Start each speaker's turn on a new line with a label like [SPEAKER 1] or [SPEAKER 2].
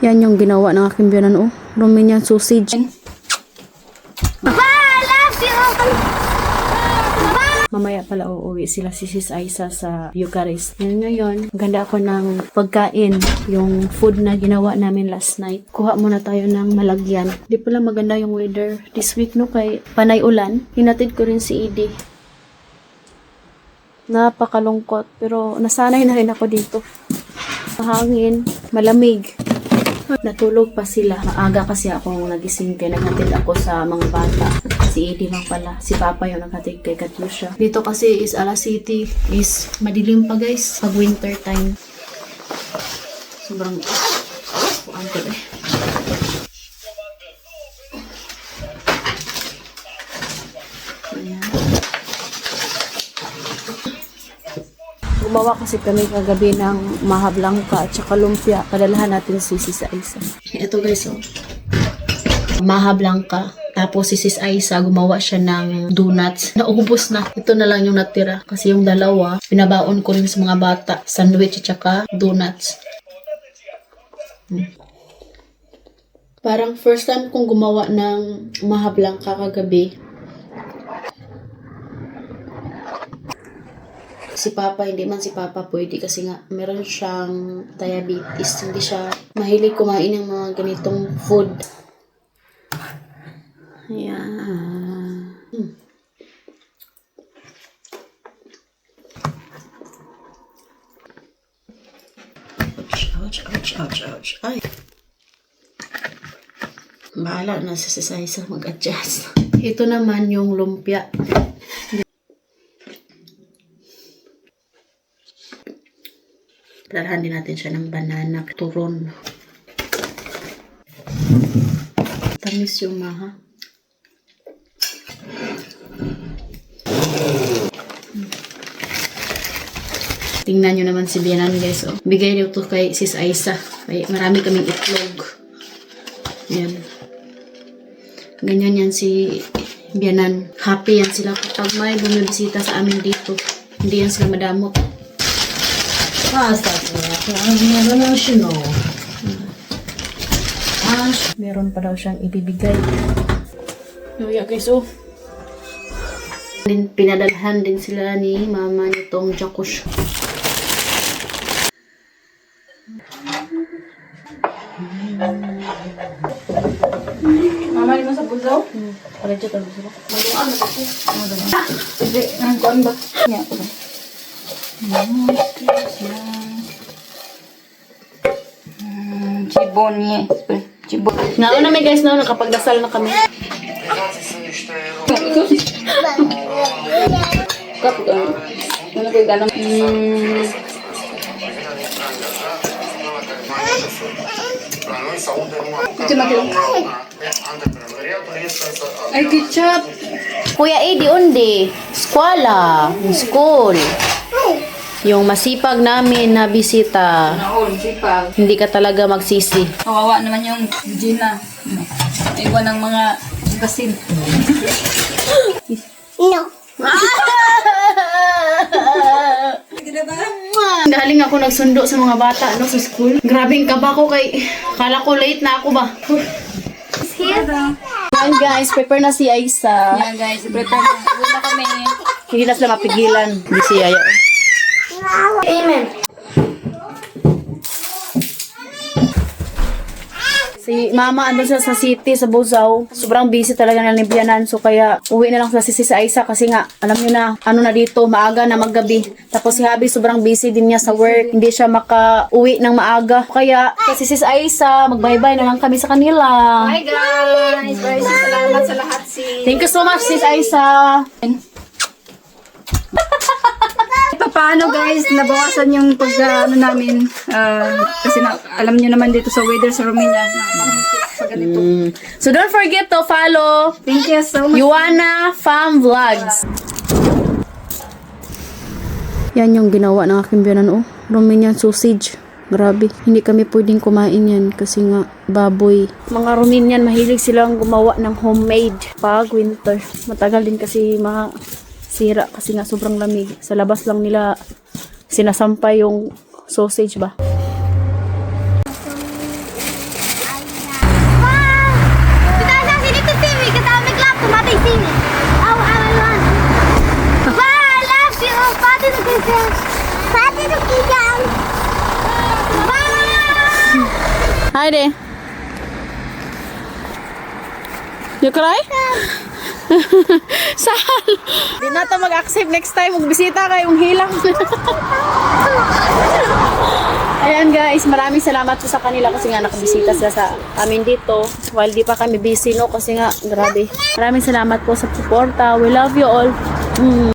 [SPEAKER 1] Yan yung ginawa ng aking biyanan, oh. Romanian sausage. Mamaya pala uuwi sila si Sis Aisa sa Bucharest. Yan ngayon, ganda ako ng pagkain. Yung food na ginawa namin last night. Kuha muna tayo ng malagyan. Di pala maganda yung weather this week, no? Kay panay ulan. Hinatid ko rin si Edie. Napakalungkot. Pero nasanay na rin ako dito. Mahangin, malamig. Natulog pa sila. Maaga kasi akong nagising kaya naghatid ako sa mga bata. Si Edie lang pala. Si Papa yung naghatid kay Katyusha. Dito kasi is Ala City is madilim pa guys pag winter time. Sobrang kuan ko eh. Ayan. Gumawa kasi kami kagabi ng maha blanca at saka lumpia. Kadalahan natin si Sis Aisa. Ito guys, oh. Maha blanca. Tapos si Sis Aisa, gumawa siya ng donuts. Naubos na. Ito na lang yung natira. Kasi yung dalawa, pinabaon ko rin sa mga bata. Sandwich at saka donuts. Parang first time kong gumawa ng maha blanca kagabi. Si Papa, hindi man si Papa pwede kasi nga meron siyang diabetes. Hindi siya mahilig kumain ng mga ganitong food. Ayan. Ouch, ouch, ouch, ouch. Ay. Bahala na sa Sis mag-adjust. Ito naman yung lumpia. Dalahan din natin siya ng banana, turon. Tamis yung maha. Tingnan nyo naman si Bianan guys. Oh. Bigay niyo to kay Sis Aisa. Kaya marami kaming itlog. Yan. Ganyan yan si Bianan. Happy yan sila kapag may bumibisita sa amin dito. Hindi yan sila madamot. Meron pa daw siyang ibibigay. No, yeah guys, oh. Pinadalhan din sila ni mama nitong jakush.
[SPEAKER 2] Mama, mo sa busaw?
[SPEAKER 1] Para dyan tayo sila.
[SPEAKER 2] Maluan na kasi. Hindi, ang kuan ba? Yan, ako ba? Chibonye. Chibon.
[SPEAKER 1] Nauna may guys, nauna kapag dasal na kami.
[SPEAKER 2] Kapag ano ko ganam. Ay, ketchup.
[SPEAKER 1] Kuya Eddie, undi. Eskwela. School. Yung masipag namin na bisita.
[SPEAKER 2] Naon, sipag.
[SPEAKER 1] Hindi ka talaga magsisi.
[SPEAKER 2] Kawawa naman yung Gina. Iwan ng mga gasin.
[SPEAKER 1] No. Galing ako nagsundo sa mga bata sa school. Grabing kaba ko kay kala ko late na ako ba. Yan guys, prepare na si Aisa.
[SPEAKER 2] Yan guys, prepare na. Uwi na kami.
[SPEAKER 1] Hindi na sila mapigilan. Hindi si Aya. Amen. Si mama andun siya sa city, sa Buzaw. Sobrang busy talaga na ni Bianan. So kaya uwi na lang sa Sis Aisa kasi nga alam niyo na ano na dito, maaga na maggabi. Tapos si Habi sobrang busy din niya sa work. Hindi siya maka-uwi ng maaga. Kaya si Sis Aisa, mag-bye-bye na lang kami sa kanila.
[SPEAKER 2] Hi guys! Salamat sa lahat
[SPEAKER 1] Thank you so much Sis Aisa.
[SPEAKER 2] Paano guys, nabawasan yung pag namin kasi alam niyo naman dito sa weather sa Romania pag ganito.
[SPEAKER 1] So don't forget to follow
[SPEAKER 2] Thank you so much.
[SPEAKER 1] Yuana Fam Vlogs. Yan yung ginawa ng aking biyanan, oh. Romanian sausage. Grabe. Hindi kami pwedeng kumain yan kasi nga baboy. Mga Romanian, mahilig silang gumawa ng homemade pag winter. Matagal din kasi sira kasi nga sobrang lamig. Sa labas lang nila sinasampay yung sausage ba. Hi there. You cry? Sal! Di na to mag-accept next time. Magbisita kayong hilang. Ayan guys, maraming salamat po sa kanila kasi nga nakabisita sila sa amin dito. While di pa kami busy, no? Kasi nga, grabe. Maraming salamat po sa suporta. We love you all.